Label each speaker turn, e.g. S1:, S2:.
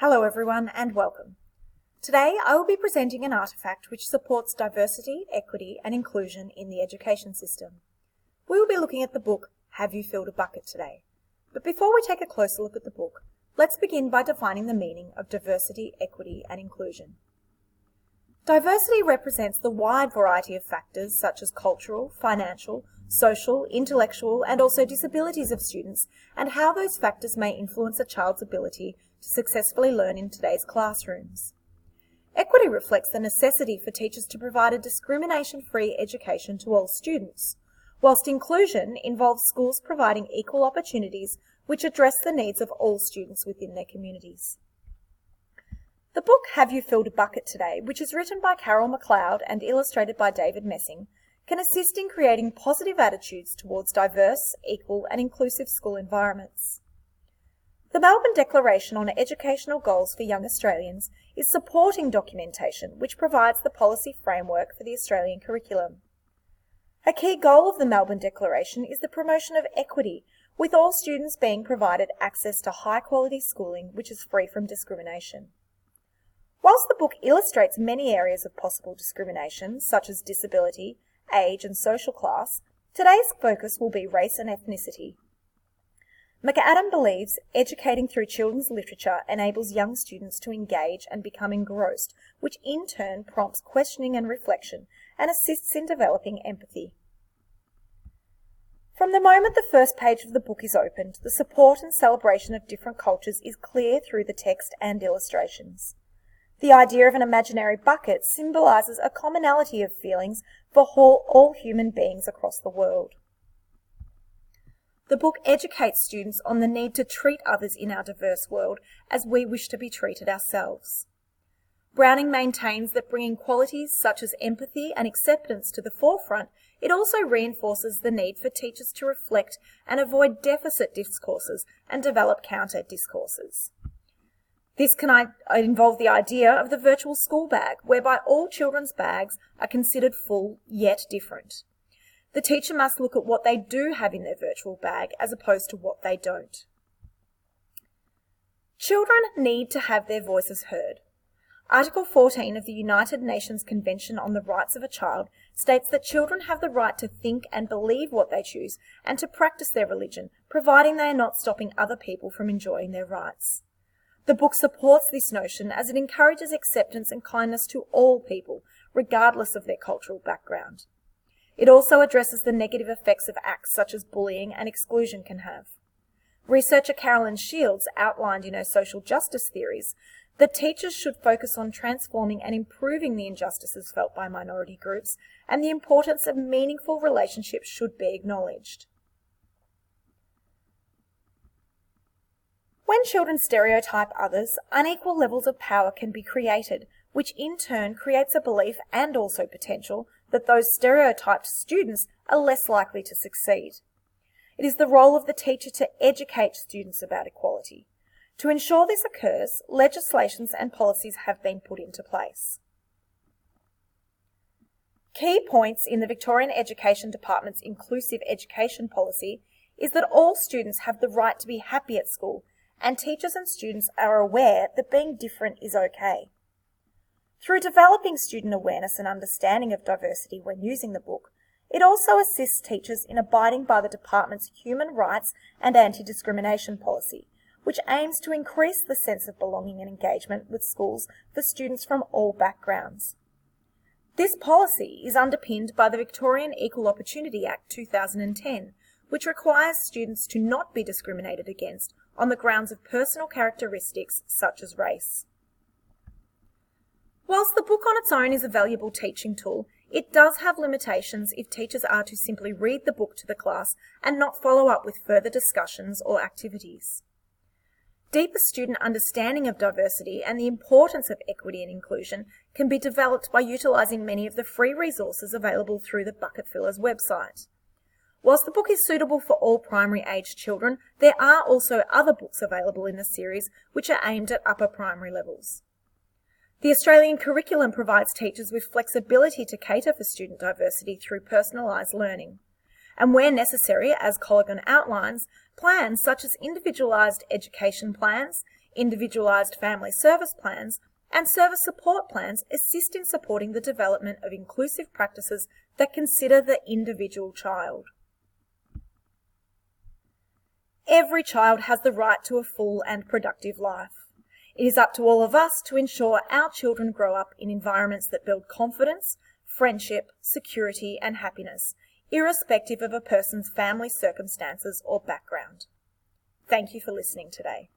S1: Hello everyone and welcome. Today I will be presenting an artefact which supports diversity, equity and inclusion in the education system. We will be looking at the book, Have You Filled a Bucket today? But before we take a closer look at the book, let's begin by defining the meaning of diversity, equity and inclusion. Diversity represents the wide variety of factors such as cultural, financial, social, intellectual and also disabilities of students and how those factors may influence a child's ability to successfully learn in today's classrooms. Equity reflects the necessity for teachers to provide a discrimination-free education to all students, whilst inclusion involves schools providing equal opportunities which address the needs of all students within their communities. The book Have You Filled a Bucket Today, which is written by Carol McLeod and illustrated by David Messing, can assist in creating positive attitudes towards diverse, equal and inclusive school environments. The Melbourne Declaration on Educational Goals for Young Australians is supporting documentation which provides the policy framework for the Australian curriculum. A key goal of the Melbourne Declaration is the promotion of equity, with all students being provided access to high-quality schooling which is free from discrimination. Whilst the book illustrates many areas of possible discrimination, such as disability, age and social class, today's focus will be race and ethnicity. McAdam believes educating through children's literature enables young students to engage and become engrossed, which in turn prompts questioning and reflection and assists in developing empathy. From the moment the first page of the book is opened, the support and celebration of different cultures is clear through the text and illustrations. The idea of an imaginary bucket symbolises a commonality of feelings for all human beings across the world. The book educates students on the need to treat others in our diverse world as we wish to be treated ourselves. Browning maintains that bringing qualities such as empathy and acceptance to the forefront, it also reinforces the need for teachers to reflect and avoid deficit discourses and develop counter discourses. This can involve the idea of the virtual school bag, whereby all children's bags are considered full yet different. The teacher must look at what they do have in their virtual bag as opposed to what they don't. Children need to have their voices heard. Article 14 of the United Nations Convention on the Rights of a Child states that children have the right to think and believe what they choose and to practice their religion, providing they are not stopping other people from enjoying their rights. The book supports this notion as it encourages acceptance and kindness to all people, regardless of their cultural background. It also addresses the negative effects of acts such as bullying and exclusion can have. Researcher Carolyn Shields outlined in her social justice theories that teachers should focus on transforming and improving the injustices felt by minority groups, and the importance of meaningful relationships should be acknowledged. When children stereotype others, unequal levels of power can be created, which in turn creates a belief and also potential that those stereotyped students are less likely to succeed. It is the role of the teacher to educate students about equality. To ensure this occurs, legislations and policies have been put into place. Key points in the Victorian Education Department's inclusive education policy is that all students have the right to be happy at school, and teachers and students are aware that being different is okay. Through developing student awareness and understanding of diversity when using the book, it also assists teachers in abiding by the department's human rights and anti-discrimination policy, which aims to increase the sense of belonging and engagement with schools for students from all backgrounds. This policy is underpinned by the Victorian Equal Opportunity Act 2010, which requires students to not be discriminated against on the grounds of personal characteristics such as race. Whilst the book on its own is a valuable teaching tool, it does have limitations if teachers are to simply read the book to the class and not follow up with further discussions or activities. Deeper student understanding of diversity and the importance of equity and inclusion can be developed by utilising many of the free resources available through the Bucket Fillers website. Whilst the book is suitable for all primary-aged children, there are also other books available in the series which are aimed at upper primary levels. The Australian curriculum provides teachers with flexibility to cater for student diversity through personalised learning. And where necessary, as Colligan outlines, plans such as individualised education plans, Individualised family service plans and service support plans assist in supporting the development of inclusive practices that consider the individual child. Every child has the right to a full and productive life. It is up to all of us to ensure our children grow up in environments that build confidence, friendship, security, and happiness, irrespective of a person's family circumstances or background. Thank you for listening today.